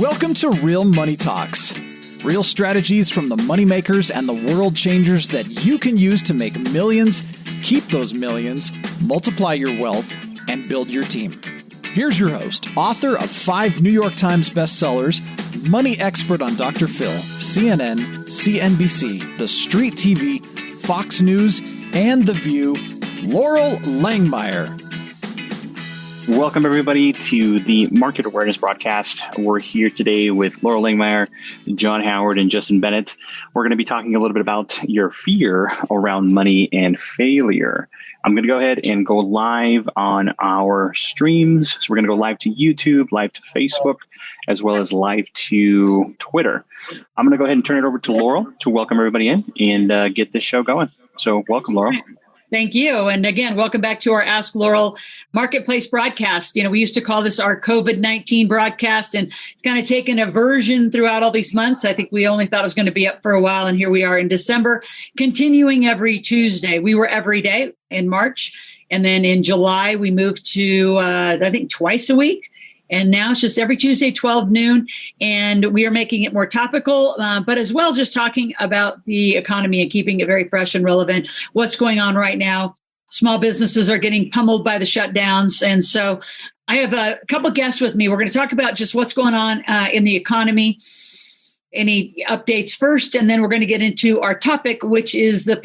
Welcome to Real Money Talks. Real strategies from the moneymakers and the world changers that you can use to make millions, keep those millions, multiply your wealth, and build your team. Here's your host, author of 5 New York Times bestsellers, money expert on Dr. Phil, CNN, CNBC, The Street TV, Fox News, and The View, Laurel Langmeyer. Welcome, everybody, to the Market Awareness Broadcast. We're here today with Laurel Langmeyer, John Howard, and Justin Bennett. We're going to be talking a little bit about your fear around money and failure. I'm going to go ahead and go live on our streams. So we're going to go live to YouTube, live to Facebook, as well as live to Twitter. I'm going to go ahead and turn it over to Laurel to welcome everybody in and get this show going. So welcome, Laurel. Thank you. And again, welcome back to our Ask Laurel Marketplace broadcast. You know, we used to call this our COVID-19 broadcast, and it's kind of taken a version throughout all these months. I think we only thought it was going to be up for a while, and here we are in December, continuing every Tuesday. We were every day in March, and then in July, we moved to, I think, twice a week. And now it's just every Tuesday, 12 noon. And we are making it more topical, but as well just talking about the economy and keeping it very fresh and relevant. What's going on right now? Small businesses are getting pummeled by the shutdowns. And so I have a couple of guests with me. We're going to talk about just what's going on in the economy, any updates first, and then we're going to get into our topic, which is the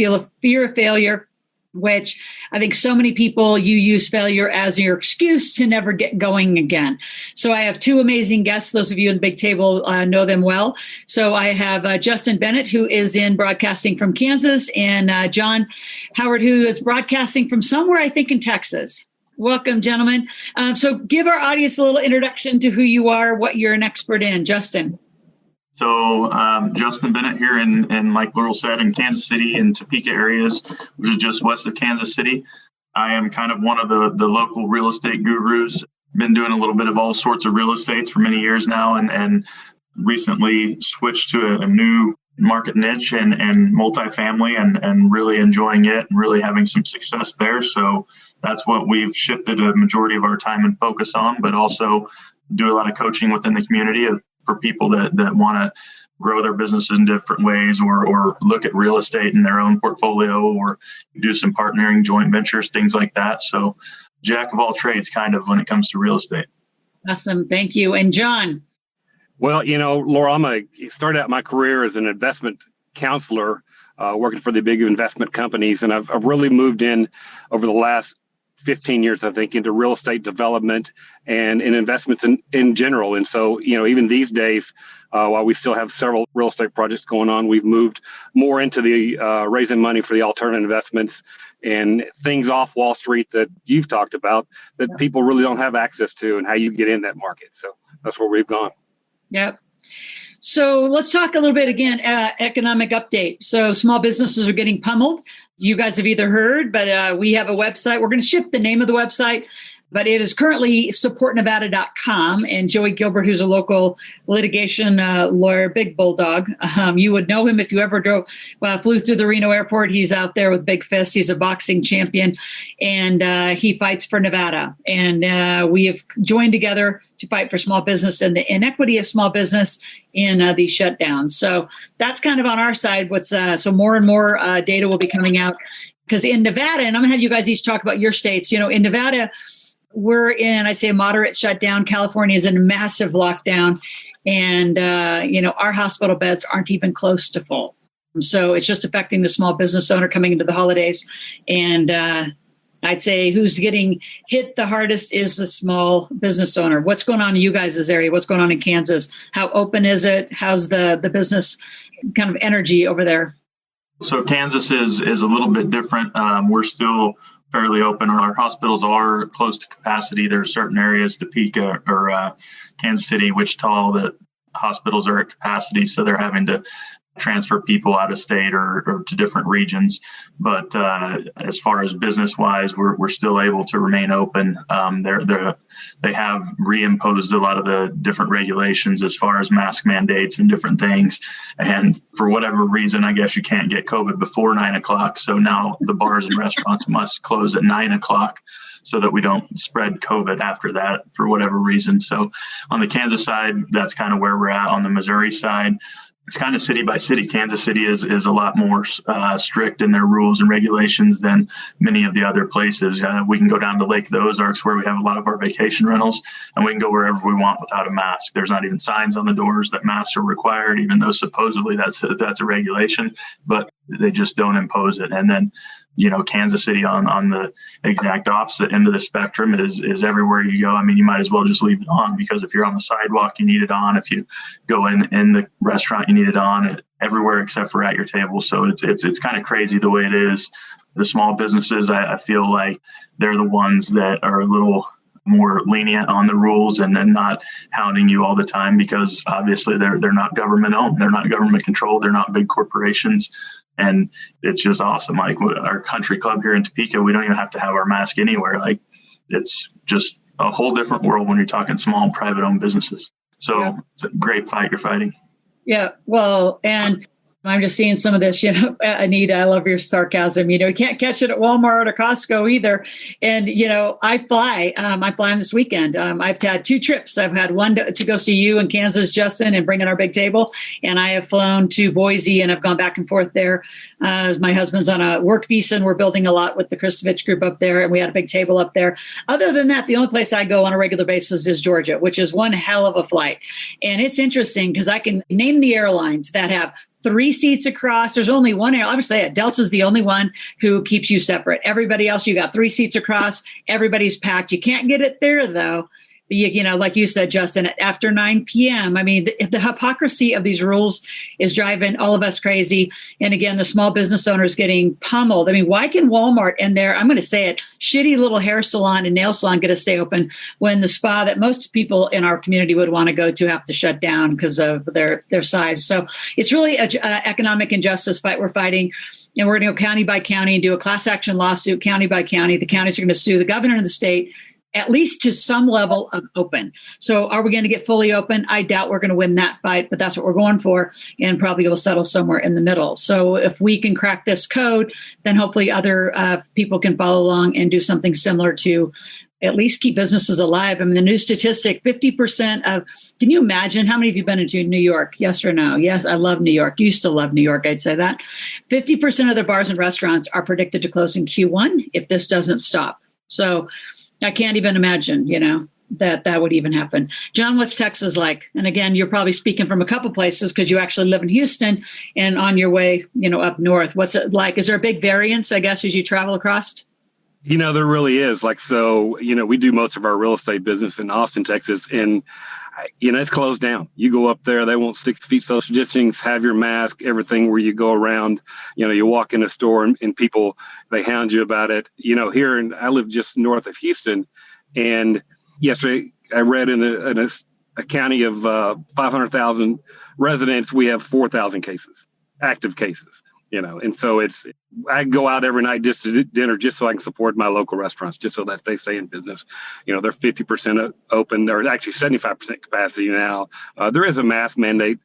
fear of failure, which I think so many people, you use failure as your excuse to never get going again. So I have 2 amazing guests. Those of you in the big table know them well. So I have Justin Bennett, who is in broadcasting from Kansas, and John Howard, who is broadcasting from somewhere, I think, in Texas. Welcome, gentlemen. So give our audience a little introduction to who you are, what you're an expert in. Justin. So Justin Bennett here in, like Laurel said, in Kansas City and Topeka areas, which is just west of Kansas City. I am kind of one of the local real estate gurus. Been doing a little bit of all sorts of real estates for many years now, and recently switched to a new market niche and multifamily and really enjoying it and really having some success there. So that's what we've shifted a majority of our time and focus on, but also do a lot of coaching within the community for people that want to grow their businesses in different ways or look at real estate in their own portfolio or do some partnering, joint ventures, things like that. So jack of all trades kind of when it comes to real estate. Awesome. Thank you. And John. Well, you know, Laura, I started out my career as an investment counselor working for the big investment companies. And I've really moved in over the last 15 years, I think, into real estate development and in investments in general. And so, you know, even these days, while we still have several real estate projects going on, we've moved more into the raising money for the alternative investments and things off Wall Street that you've talked about that people really don't have access to and how you get in that market. So that's where we've gone. Yep. So let's talk a little bit again, economic update. So small businesses are getting pummeled. You guys have either heard, but we have a website. We're going to ship the name of the website, but it is currently supportnevada.com. And Joey Gilbert, who's a local litigation lawyer, big bulldog. You would know him if you ever flew through the Reno airport. He's out there with big fists. He's a boxing champion, and he fights for Nevada. And we have joined together to fight for small business and the inequity of small business in these shutdowns. So that's kind of on our side. So more and more data will be coming out because in Nevada, and I'm going to have you guys each talk about your states. You know, in Nevada, we're in, I'd say, a moderate shutdown. California is in a massive lockdown. And, you know, our hospital beds aren't even close to full. So it's just affecting the small business owner coming into the holidays. And I'd say who's getting hit the hardest is the small business owner. What's going on in you guys' area? What's going on in Kansas? How open is it? How's the business kind of energy over there? So Kansas is a little bit different. We're still fairly open. Our hospitals are close to capacity. There are certain areas, Topeka or Kansas City, Wichita, that hospitals are at capacity. So they're having to transfer people out of state or to different regions. But as far as business wise, we're still able to remain open. They have reimposed a lot of the different regulations as far as mask mandates and different things. And for whatever reason, I guess you can't get COVID before 9 o'clock. So now the bars and restaurants must close at 9 o'clock so that we don't spread COVID after that for whatever reason. So on the Kansas side, that's kind of where we're at. On the Missouri side, it's kind of city by city. Kansas City is a lot more strict in their rules and regulations than many of the other places. We can go down to Lake of the Ozarks where we have a lot of our vacation rentals, and we can go wherever we want without a mask. There's not even signs on the doors that masks are required, even though supposedly that's a regulation, but they just don't impose it. And then, Kansas City on the exact opposite end of the spectrum is everywhere you go. I mean, you might as well just leave it on, because if you're on the sidewalk, you need it on. If you go in the restaurant, you need it on everywhere except for at your table. So it's kind of crazy the way it is. The small businesses, I feel like they're the ones that are a little more lenient on the rules and then not hounding you all the time, because obviously they're not government owned. They're not government controlled. They're not big corporations. And it's just awesome. Like our country club here in Topeka, we don't even have to have our mask anywhere. Like it's just a whole different world when you're talking small private owned businesses. So It's a great fight you're fighting. Yeah. Well, and I'm just seeing some of this, Anita, I love your sarcasm. You can't catch it at Walmart or Costco either. And, I fly. I'm flying this weekend. I've had 2 trips. I've had one to go see you in Kansas, Justin, and bring in our big table. And I have flown to Boise and I've gone back and forth there. As my husband's on a work visa and we're building a lot with the Kristovich group up there. And we had a big table up there. Other than that, the only place I go on a regular basis is Georgia, which is one hell of a flight. And it's interesting because I can name the airlines that have 3 seats across. There's only one airline. I would say Delta's the only one who keeps you separate. Everybody else, you got 3 seats across. Everybody's packed. You can't get it there, though. Like you said, Justin, after 9 p.m., I mean, the hypocrisy of these rules is driving all of us crazy. And again, the small business owners getting pummeled. I mean, why can Walmart and their, I'm going to say it, shitty little hair salon and nail salon get to stay open when the spa that most people in our community would want to go to have to shut down because of their size? So it's really an economic injustice fight we're fighting. And we're going to go county by county and do a class action lawsuit, county by county. The counties are going to sue the governor of the state, at least to some level of open. So are we going to get fully open? I doubt we're going to win that fight, but that's what we're going for, and probably will settle somewhere in the middle. So if we can crack this code, then hopefully other people can follow along and do something similar to at least keep businesses alive. I mean, the new statistic, 50% of, can you imagine how many of you been into New York? Yes or no? Yes, I love New York. You still love New York, I'd say that. 50% of the bars and restaurants are predicted to close in Q1 if this doesn't stop. So I can't even imagine, that would even happen. John, what's Texas like? And again, you're probably speaking from a couple places because you actually live in Houston and on your way, up north. What's it like? Is there a big variance, I guess, as you travel across? There really is. We do most of our real estate business in Austin, Texas, and it's closed down. You go up there, they want 6 feet social distancing, have your mask, everything where you go around. You walk in a store and people, they hound you about it. I live just north of Houston, and yesterday I read in a county of 500,000 residents, we have 4,000 cases, active cases. And so I go out every night just to dinner just so I can support my local restaurants, just so that they stay in business. They're 50% open. They're actually 75% capacity now. There is a mask mandate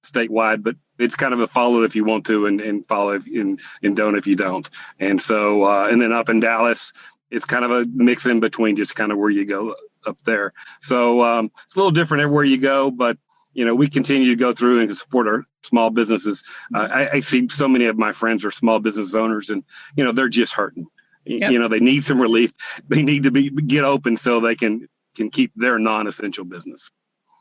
statewide, but it's kind of a follow if you want to and follow and don't if you don't. And so, and then up in Dallas, it's kind of a mix in between, just kind of where you go up there. So it's a little different everywhere you go, but we continue to go through and to support our small businesses. I see so many of my friends are small business owners, and they're just hurting. Yep. They need some relief. They need to get open so they can keep their non-essential business.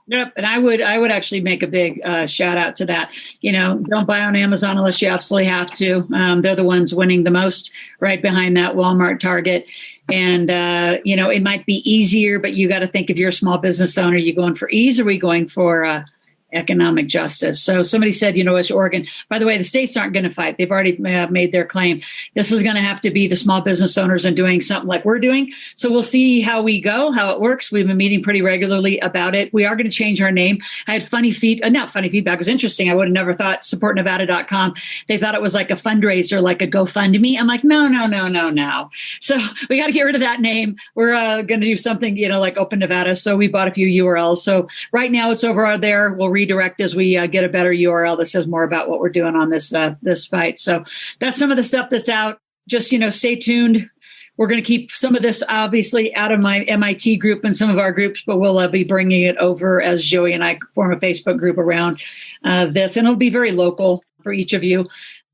Yep, and I would actually make a big shout out to that. Don't buy on Amazon unless you absolutely have to. They're the ones winning the most, right behind that Walmart, Target. And, it might be easier, but you got to think if you're a small business owner, you going for ease or are we going for economic justice. So somebody said, it's Oregon. By the way, the states aren't going to fight. They've already made their claim. This is going to have to be the small business owners and doing something like we're doing. So we'll see how we go, how it works. We've been meeting pretty regularly about it. We are going to change our name. I had not funny feedback. It was interesting. I would have never thought supportnevada.com. They thought it was like a fundraiser, like a GoFundMe. I'm like, no. So we got to get rid of that name. We're going to do something, like Open Nevada. So we bought a few URLs. So right now it's over there. We'll redirect as we get a better URL that says more about what we're doing on this fight. So that's some of the stuff that's out. Just, stay tuned. We're going to keep some of this obviously out of my MIT group and some of our groups, but we'll be bringing it over as Joey and I form a Facebook group around this. And it'll be very local for each of you.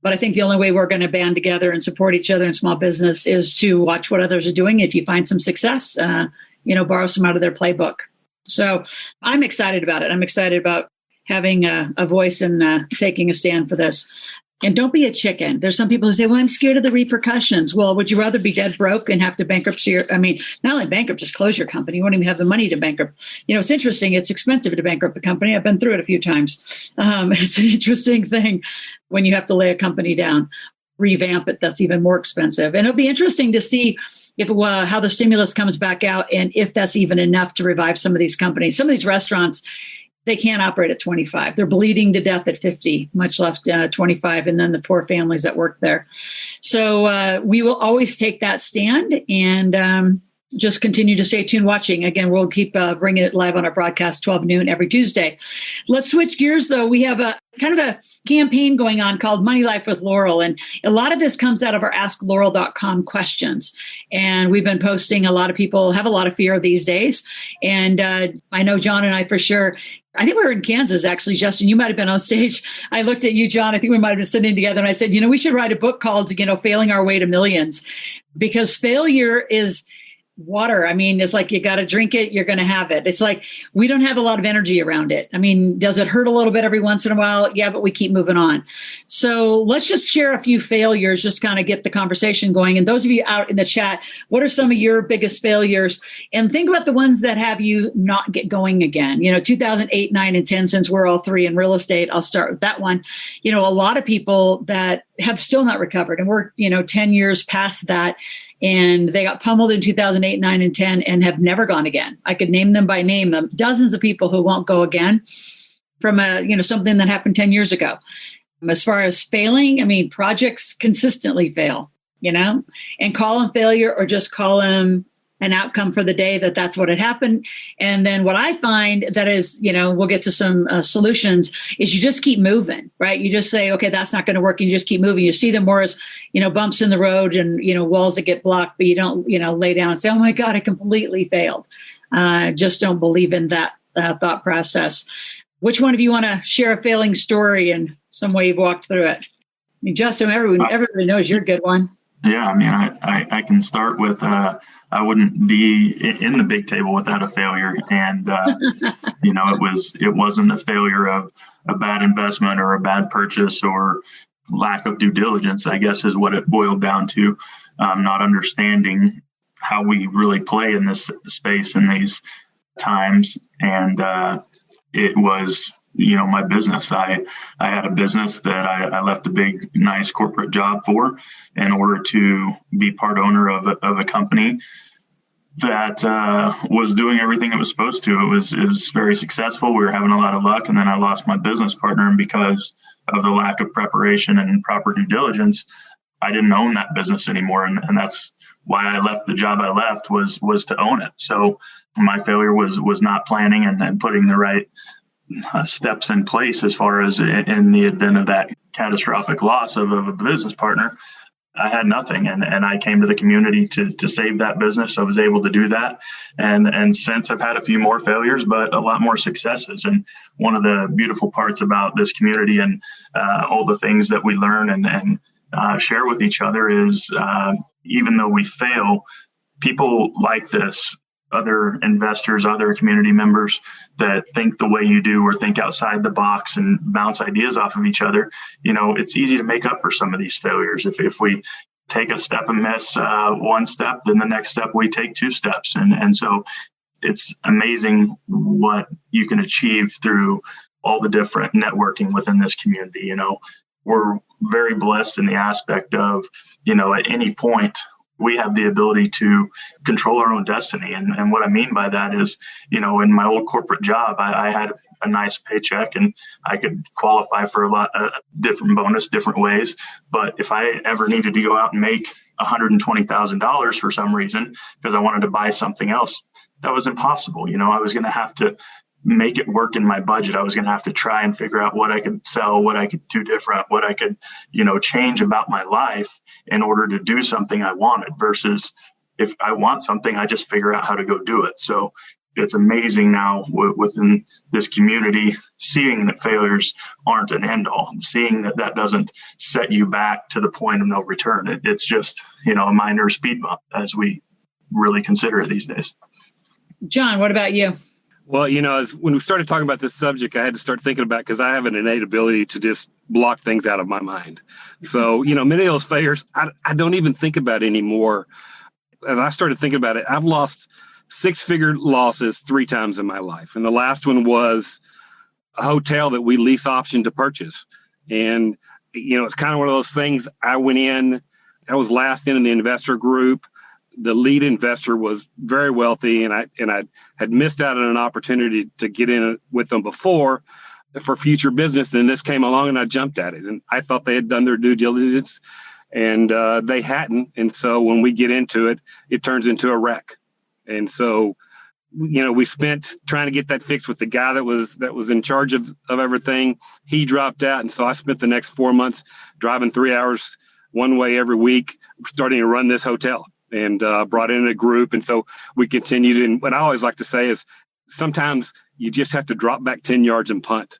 But I think the only way we're going to band together and support each other in small business is to watch what others are doing. If you find some success, borrow some out of their playbook. So I'm excited about it. I'm excited about having a voice and taking a stand for this. And don't be a chicken. There's some people who say, well, I'm scared of the repercussions. Well, would you rather be dead broke and have to bankruptcy? Not only bankrupt, just close your company. You won't even have the money to bankrupt. It's interesting. It's expensive to bankrupt a company. I've been through it a few times. It's an interesting thing when you have to lay a company down, revamp it. That's even more expensive. And it'll be interesting to see if how the stimulus comes back out and if that's even enough to revive some of these companies. Some of these restaurants, they can't operate at 25. They're bleeding to death at 50, much less 25, and then the poor families that work there. So we will always take that stand and just continue to stay tuned watching. Again, we'll keep bringing it live on our broadcast 12 noon every Tuesday. Let's switch gears, though. We have a kind of a campaign going on called Money Life with Laurel. And a lot of this comes out of our AskLaurel.com questions. And we've been posting. A lot of people have a lot of fear these days. And I know John and I for sure. I think we were in Kansas, actually, Justin. You might have been on stage. I looked at you, John. I think we might have been sitting together. And I said, we should write a book called, Failing Our Way to Millions. Because failure is water. It's like you got to drink it, you're going to have it. It's like we don't have a lot of energy around it. Does it hurt a little bit every once in a while? Yeah, but we keep moving on. So let's just share a few failures, just kind of get the conversation going. And those of you out in the chat, what are some of your biggest failures? And think about the ones that have you not get going again. 2008, 9, and 10, since we're all three in real estate, I'll start with that one. A lot of people that have still not recovered, and we're, 10 years past that. And they got pummeled in 2008, 9, and 10 and have never gone again. I could name them by name, dozens of people who won't go again from something that happened 10 years ago. As far as failing, projects consistently fail, and call them failure or just call them an outcome for the day that's what had happened. And then what I find that is, we'll get to some solutions, is you just keep moving, right? You just say, okay, that's not going to work. And you just keep moving. You see them more as, bumps in the road and, walls that get blocked, but you don't, lay down and say, oh my God, I completely failed. Just don't believe in that thought process. Which one of you want to share a failing story and some way you've walked through it? Justin, everybody knows you're a good one. Yeah, I can start with I wouldn't be in the big table without a failure, and it wasn't a failure of a bad investment or a bad purchase or lack of due diligence, I guess, is what it boiled down to. Not understanding how we really play in this space in these times, and it was. My business. I had a business that I left a big, nice corporate job for in order to be part owner of a company that was doing everything it was supposed to. It was very successful. We were having a lot of luck, and then I lost my business partner. And because of the lack of preparation and proper due diligence, I didn't own that business anymore. And that's why I left the job I left was to own it. So my failure was not planning and putting the right steps in place as far as in the event of that catastrophic loss of a business partner. I had nothing, and I came to the community to save that business. I was able to do that, and since I've had a few more failures, but a lot more successes. And one of the beautiful parts about this community and all the things that we learn and share with each other is even though we fail, people like this. Other investors, other community members that think the way you do or think outside the box and bounce ideas off of each other, it's easy to make up for some of these failures. If we take a step and miss one step, then the next step we take two steps. And so it's amazing what you can achieve through all the different networking within this community. We're very blessed in the aspect of, at any point, we have the ability to control our own destiny. And what I mean by that is, in my old corporate job, I had a nice paycheck and I could qualify for a lot of different bonus, different ways. But if I ever needed to go out and make $120,000 for some reason, because I wanted to buy something else, that was impossible. I was going to have to make it work in my budget. I was going to have to try and figure out what I could sell, what I could do different, what I could, change about my life in order to do something I wanted, versus if I want something, I just figure out how to go do it. So it's amazing now within this community, seeing that failures aren't an end all, seeing that doesn't set you back to the point of no return. It's just, a minor speed bump as we really consider it these days. John, what about you? Well, when we started talking about this subject, I had to start thinking about, because I have an innate ability to just block things out of my mind. So, many of those failures, I don't even think about anymore. As I started thinking about it, I've lost 6-figure losses 3 times in my life. And the last one was a hotel that we lease option to purchase. And, it's kind of one of those things. I went in, I was last in the investor group. The lead investor was very wealthy, and I had missed out on an opportunity to get in with them before for future business. And this came along, and I jumped at it. And I thought they had done their due diligence, and they hadn't. And so when we get into it, it turns into a wreck. And so, we spent trying to get that fixed with the guy that was in charge of everything. He dropped out, and so I spent the next 4 months driving 3 hours one way every week, starting to run this hotel. And brought in a group. And so we continued. And what I always like to say is sometimes you just have to drop back 10 yards and punt.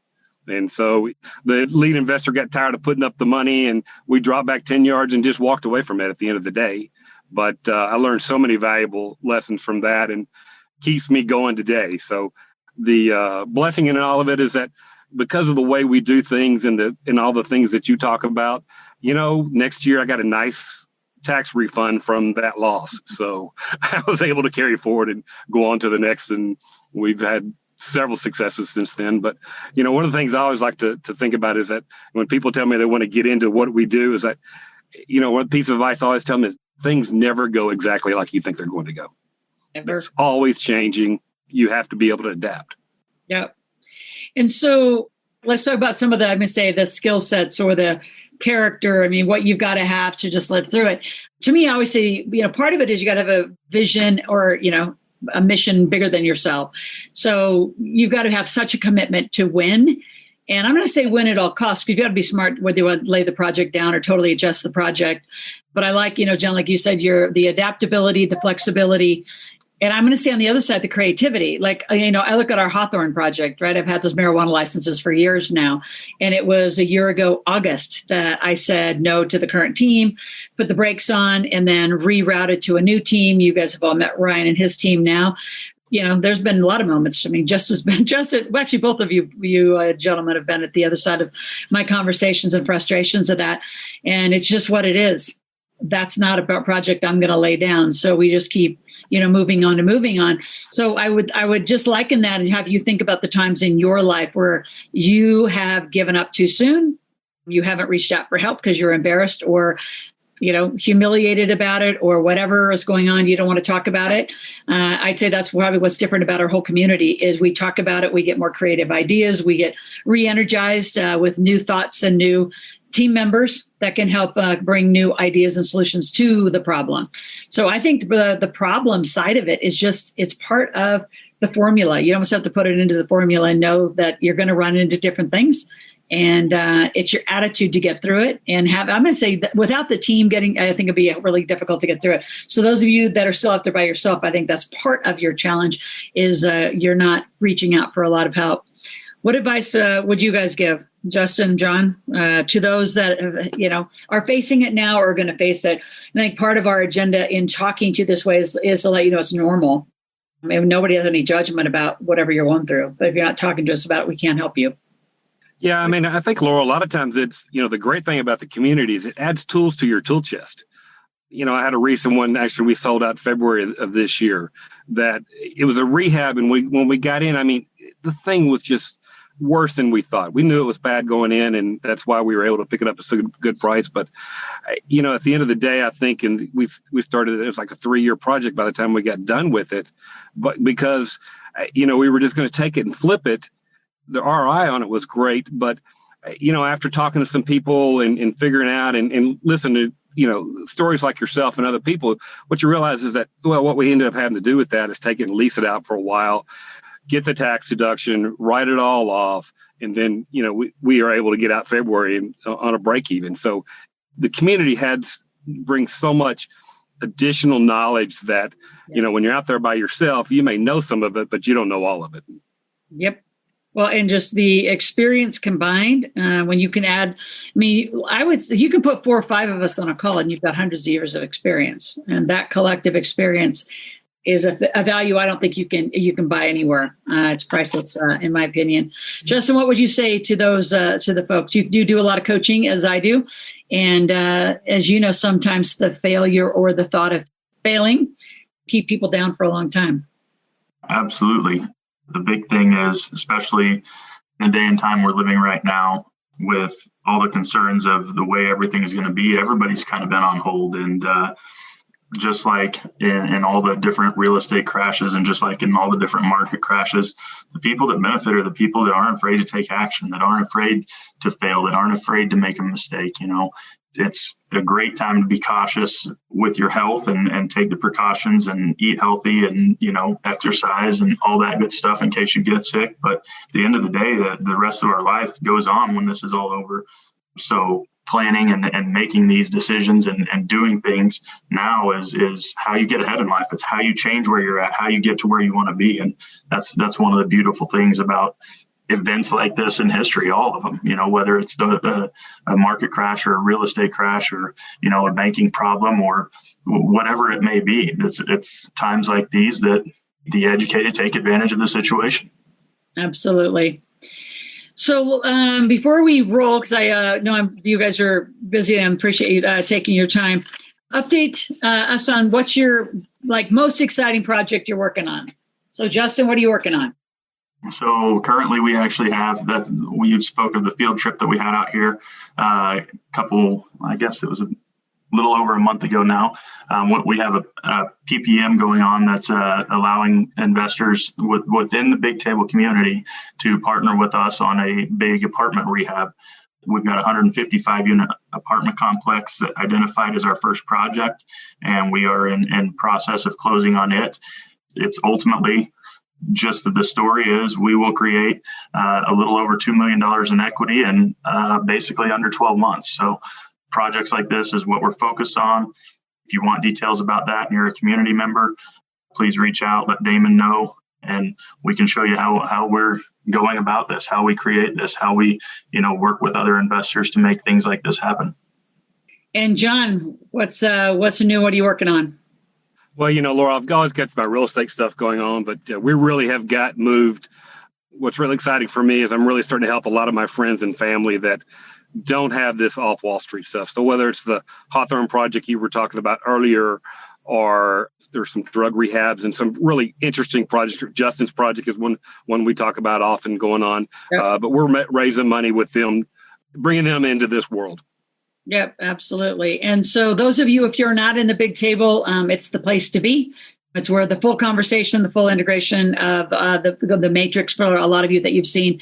And so the lead investor got tired of putting up the money, and we dropped back 10 yards and just walked away from it at the end of the day. But I learned so many valuable lessons from that, and keeps me going today. So the blessing in all of it is that because of the way we do things and all the things that you talk about, next year I got a nice tax refund from that loss. So I was able to carry forward and go on to the next. And we've had several successes since then. But, one of the things I always like to think about is that when people tell me they want to get into what we do, is that, one piece of advice I always tell them is things never go exactly like you think they're going to go. Ever. It's always changing. You have to be able to adapt. Yep. And so let's talk about some of the, I'm going to say, the skill sets or the character. I mean, what you've got to have to just live through it. To me, I always say, part of it is you got to have a vision or, a mission bigger than yourself. So you've got to have such a commitment to win. And I'm going to say win at all costs, because you've got to be smart whether you want to lay the project down or totally adjust the project. But I like, John, like you said, the adaptability, the flexibility. And I'm going to say on the other side, the creativity. Like, I look at our Hawthorne project, right? I've had those marijuana licenses for years now. And it was a year ago, August, that I said no to the current team, put the brakes on, and then rerouted to a new team. You guys have all met Ryan and his team now. There's been a lot of moments. I mean, actually, both of you gentlemen have been at the other side of my conversations and frustrations of that. And it's just what it is. That's not a project I'm going to lay down. So we just keep, moving on. So I would just liken that and have you think about the times in your life where you have given up too soon. You haven't reached out for help because you're embarrassed or, humiliated about it or whatever is going on. You don't want to talk about it. I'd say that's probably what's different about our whole community is we talk about it. We get more creative ideas. We get re-energized with new thoughts and new team members that can help bring new ideas and solutions to the problem. So I think the problem side of it is just, it's part of the formula. You almost have to put it into the formula and know that you're going to run into different things. And it's your attitude to get through it and I'm going to say that without the team I think it'd be really difficult to get through it. So those of you that are still out there by yourself, I think that's part of your challenge is you're not reaching out for a lot of help. What advice would you guys give, Justin, John, to those that, are facing it now or are going to face it? I think part of our agenda in talking to you this way is to let you know it's normal. I mean, nobody has any judgment about whatever you're going through. But if you're not talking to us about it, we can't help you. Yeah, I mean, I think, Laura, a lot of times it's, the great thing about the community is it adds tools to your tool chest. I had a recent one, actually, we sold out February of this year, that it was a rehab. And when we got in, I mean, the thing was just worse than we thought. We knew it was bad going in, and that's why we were able to pick it up at a good price. But, at the end of the day, I think, and we started, it was like a 3-year project by the time we got done with it. But because, we were just going to take it and flip it, the ROI on it was great. But, after talking to some people and figuring out and listening to, stories like yourself and other people, what you realize is that, what we ended up having to do with that is take it and lease it out for a while, get the tax deduction, write it all off, and then, we are able to get out February and, on a break even. So the community brings so much additional knowledge that, when you're out there by yourself, you may know some of it, but you don't know all of it. Yep. Well, and just the experience combined, when you can add, I would say you can put 4 or 5 of us on a call and you've got hundreds of years of experience. And that collective experience is a value I don't think you can buy anywhere. It's priceless, in my opinion. Justin, what would you say to those to the folks? You do a lot of coaching, as I do, and as you know, sometimes the failure or the thought of failing keep people down for a long time. Absolutely. The big thing is, especially in the day and time we're living right now, with all the concerns of the way everything is going to be, everybody's kind of been on hold, and just like in all the different real estate crashes and just like in all the different market crashes, the people that benefit are the people that aren't afraid to take action, that aren't afraid to fail, that aren't afraid to make a mistake. It's a great time to be cautious with your health and take the precautions and eat healthy and, exercise and all that good stuff in case you get sick. But at the end of the day, the rest of our life goes on when this is all over. So planning and making these decisions and doing things now is how you get ahead in life. It's how you change where you're at, how you get to where you want to be. And that's one of the beautiful things about events like this in history, all of them, whether it's a market crash or a real estate crash or, a banking problem or whatever it may be. It's times like these that the educated take advantage of the situation. Absolutely. So before we roll, because I know you guys are busy and appreciate you taking your time, update us on what's your most exciting project you're working on. So Justin, what are you working on? So currently we actually have you spoke of the field trip that we had out here I guess it was a little over a month ago now. We have a PPM going on that's allowing investors within the Big Table community to partner with us on a big apartment rehab. We've got a 155-unit apartment complex that identified as our first project, and we are in process of closing on it. It's ultimately just that the story is we will create a little over $2 million in equity in basically under 12 months. So projects like this is what we're focused on. If you want details about that and you're a community member, please reach out, let Damon know, and we can show you how we're going about this, how we create this, how we work with other investors to make things like this happen. And John, what's new? What are you working on? Well, Laura, I've always got my real estate stuff going on, but we really have got moved. What's really exciting for me is I'm really starting to help a lot of my friends and family that don't have this off Wall Street stuff. So whether it's the Hawthorne project you were talking about earlier, or there's some drug rehabs and some really interesting projects. Justin's project is one we talk about often going on, yep. But we're raising money with them, bringing them into this world. Yep, absolutely. And so those of you, if you're not in the Big Table, it's the place to be. It's where the full conversation, the full integration of the matrix for a lot of you that you've seen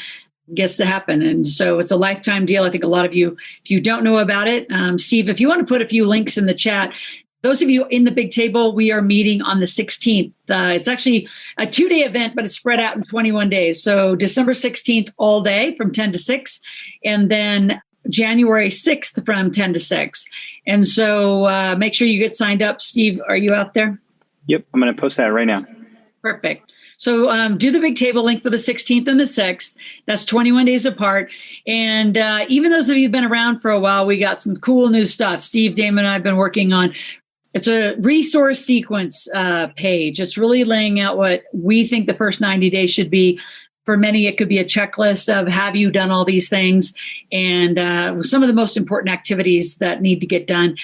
gets to happen. And so it's a lifetime deal. I think a lot of you, if you don't know about it, Steve, if you want to put a few links in the chat, those of you in the Big Table, we are meeting on the 16th. It's actually a 2-day event, but it's spread out in 21 days. So December 16th all day from 10 to 6. And then January 6th from 10 to 6. And so make sure you get signed up. Steve, are you out there? Yep, I'm going to post that right now. Perfect. So do the Big Table link for the 16th and the 6th. That's 21 days apart. And even those of you who've been around for a while, we got some cool new stuff. Steve, Damon, and I have been working on. It's a resource sequence page. It's really laying out what we think the first 90 days should be. For many, it could be a checklist of have you done all these things and some of the most important activities that need to get done.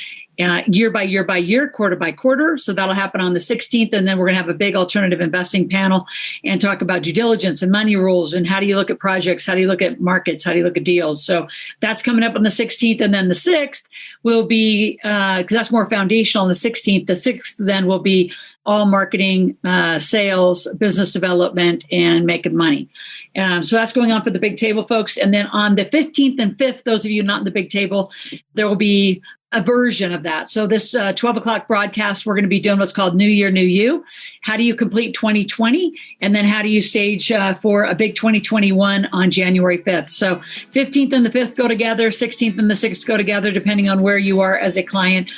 year by year by year, quarter by quarter. So that'll happen on the 16th. And then we're going to have a big alternative investing panel and talk about due diligence and money rules and how do you look at projects? How do you look at markets? How do you look at deals? So that's coming up on the 16th. And then the 6th will be, because that's more foundational on the 16th. The 6th then will be all marketing, sales, business development, and making money. So that's going on for the big table, folks. And then on the 15th and 5th, those of you not in the big table, there will be a version of that. So this 12 o'clock broadcast, we're going to be doing what's called New Year, New You. How do you complete 2020? And then how do you stage for a big 2021 on January 5th? So 15th and the 5th go together, 16th and the 6th go together, depending on where you are as a client.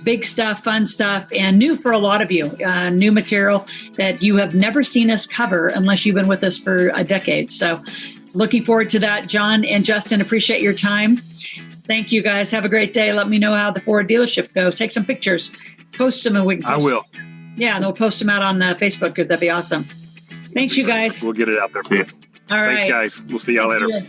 Big stuff, fun stuff, and new for a lot of you. New material that you have never seen us cover unless you've been with us for a decade. So looking forward to that. John and Justin, appreciate your time. Thank you, guys. Have a great day. Let me know how the Ford dealership goes. Take some pictures. Post them and we can post I will. them. Yeah, and they'll post them out on Facebook. That'd be awesome. Thanks, you guys. We'll get it out there for you. All right. Thanks, guys. We'll see y'all later. Yeah.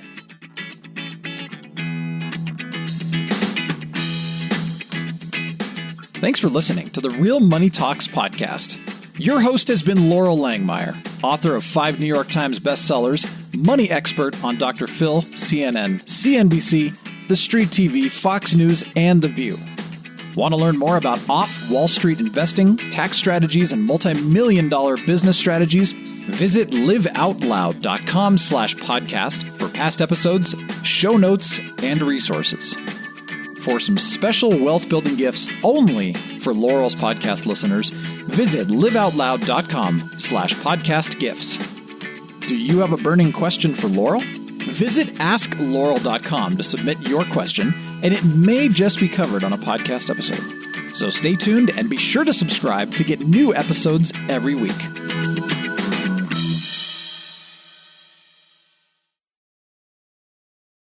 Thanks for listening to the Real Money Talks podcast. Your host has been Laurel Langmeyer, author of 5 New York Times bestsellers, money expert on Dr. Phil, CNN, CNBC, The Street TV, Fox News, and The View. Want to learn more about off-Wall Street investing, tax strategies, and multi-million-dollar business strategies? Visit liveoutloud.com/podcast for past episodes, show notes, and resources. For some special wealth-building gifts only for Laurel's podcast listeners, visit liveoutloud.com/podcast gifts. Do you have a burning question for Laurel? Visit asklaurel.com to submit your question, and it may just be covered on a podcast episode. So stay tuned and be sure to subscribe to get new episodes every week.